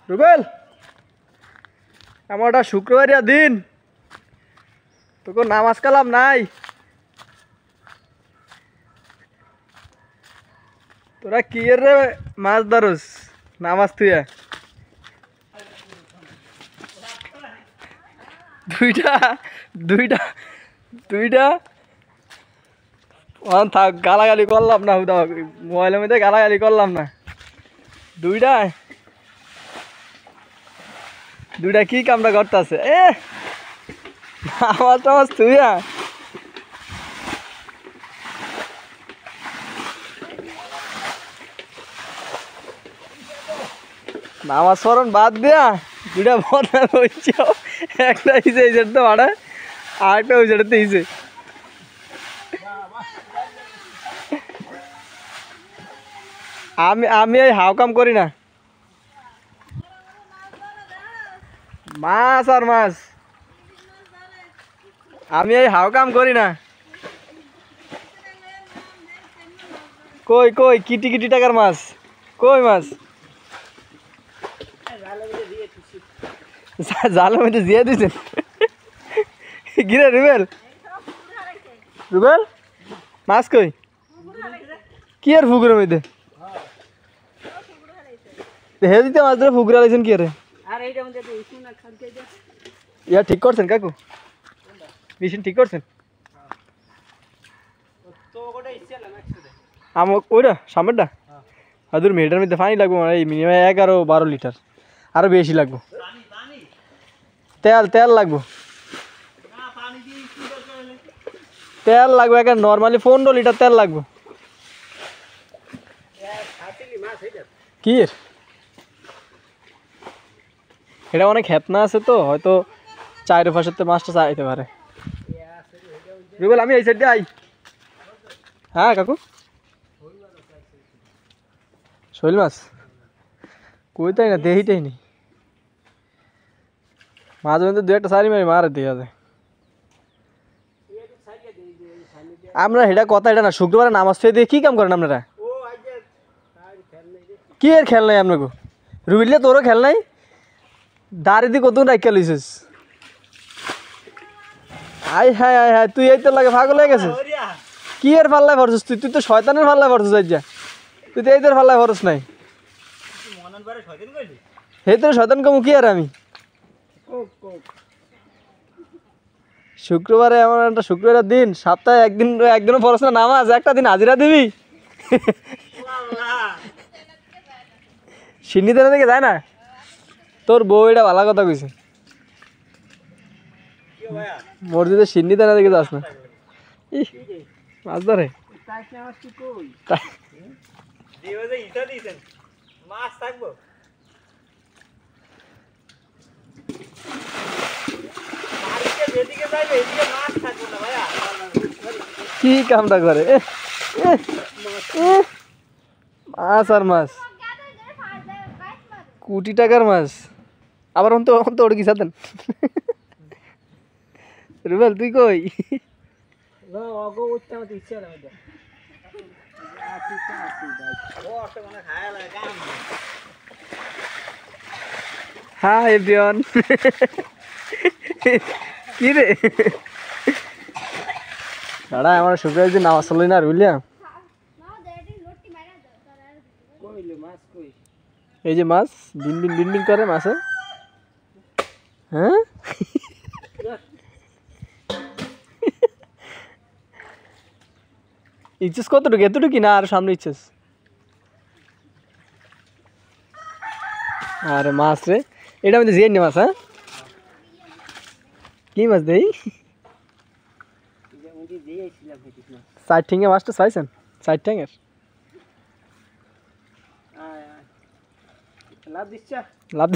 রুবেল, আমারটা শুক্রবারিয়া দিন, তোকে নামাজ কালাম নাই। তোরা কি রে মাছ ধরস নামাজ তুইয়া? দুইটা দুইটা দুইটা থাক, গালাগালি করলাম না, মোবাইলের মধ্যে গালাগালি করলাম না। দুইটা দুইটা কি কামটা করতেছে? নামাজ টামাজ তুইয়া নামাজ স্মরণ বাদ দিয়া দুইটা বদনা হয়েছে, একটা হিসে এই সাইডটা ভাড়া, আর একটা ওই সাইডতে হিসে। আমি এই হাও কাম করি না, মাছ আর মাছ, আমি এই হাও কাম করি না। কই কই কিটি কিটি টাকার মাছ, কই মাছ? জালের মধ্যে দিয়ে দিছেন? গিরে রুবেল, রুবেল মাছ কই? কি আর পুকুরের মধ্যে হে দিতে মাছ ধরে পুকুরে আলাইছেন কি রে? ইয়া ঠিক করছেন কাকু? মেশিন ঠিক করছেন? আমার ওইটা সামনেরটা হাদুর মেয়েটার মধ্যে পানি লাগবো, এই মিনিমাম 11-12 লিটার, আরো বেশি লাগবো। তেল তেল লাগবো, তেল লাগবে একটা নর্মালি 15 লিটার তেল লাগবো। কি এটা অনেক হেতনা আছে তো, হয়তো 4-5 মাছটা চাইতে পারে। রুবেল আমি এই সাইড দিয়ে আই। হ্যাঁ কাকু, শৈল মাছ কই তাই না, দেহিটাই নেই। মাঝে মধ্যে দু একটা সারি মারি মারে দিয়ে যায়। আমরা এটা কথা, এটা না শুক্রবারে নামাজ পেয়ে দিয়ে কি কাম করেন আপনারা? কি এর খেল নাই আপনাকে? রুবিলে তোরও খেল নাই, দাঁড়ি দিয়ে কত রাখিয়া লইছিস? আয় হায় আয় হায়, তুই এই তো লাগে পাগল হয়ে গেছিস। কি এর পাল্লায় পড়ছিস তুই? তুই তো শয়তানের পাল্লায় পড়ছিস। আজ তুই তো এই তোর পাল্লায় পড়ছ নাই, এই তোর শয়তান কমু কি আর আমি? শুক্রবারে আমার একটা শুক্রবারের দিন, সপ্তাহে একদিনও পড়ছ না নামাজ, একটা দিন হাজিরা দিবি? সিন্নি দেনা দিকে যায় না তোর বউ, এটা ভালো কথা কইছে। মসজিদে সিন্নি দেনা দিকে যাস না, মাছ ধরে কি কামটা করে? মাছ আর মাছ, কোটি টাকার মাছ, আবার অন্ত ওর কি সাথেন? রুবেল তুই কই? হ্যাঁ এভরিওয়ান, কি রে দাঁড়া, আমার শুক্রবার দিন নামাজ চলই না বুঝলিয়া। এই যে মাছ বিন বিন বিন বিন করে মাছে। হ্যাঁ ইচ্ছিস কতটুকু? এতটুকু না আর সামনে ইচ্ছিস? আরে মাছ রে, এটা মধ্যে জিয়ে নি মাছ। হ্যাঁ কি মাছ দেই? 4 ঠ্যাঙে মাছটা চাইছেন? 4 ঠ্যাঙের লাভ।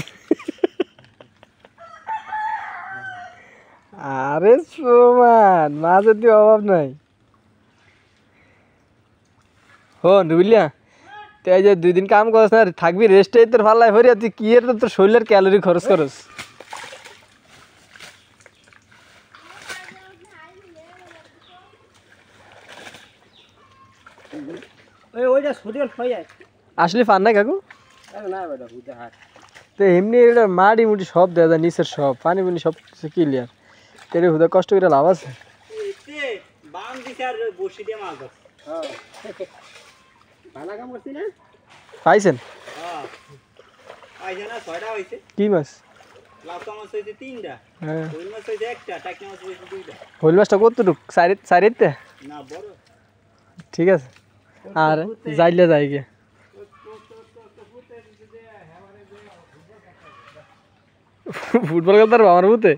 আরে সোমান, মাছের দিয়ে অভাব নাই। হন বুঝলিয়া, তুই যে 2 দিন কাম করস না, থাকবি রেস্টে, তোর ভালো লাগে ভরিয়া, তুই কি এর তোর শরীরের ক্যালোরি খরচ করস? আসলে ফান নাই কাকু? তো এমনি এটা মাটি মুটি সব দেওয়া যায়, নিচের সব পানি পানি সব কিছু ক্লিয়ার। এটা হুদা কষ্ট করে লাভ আছে? পাইছেন কি মাছ? হ্যাঁ হইল মাছটা কতটুক? চারিতে? ঠিক আছে। আর যাইলে যাই গে ফুটবল খেলতে পারবো আমার বুতে?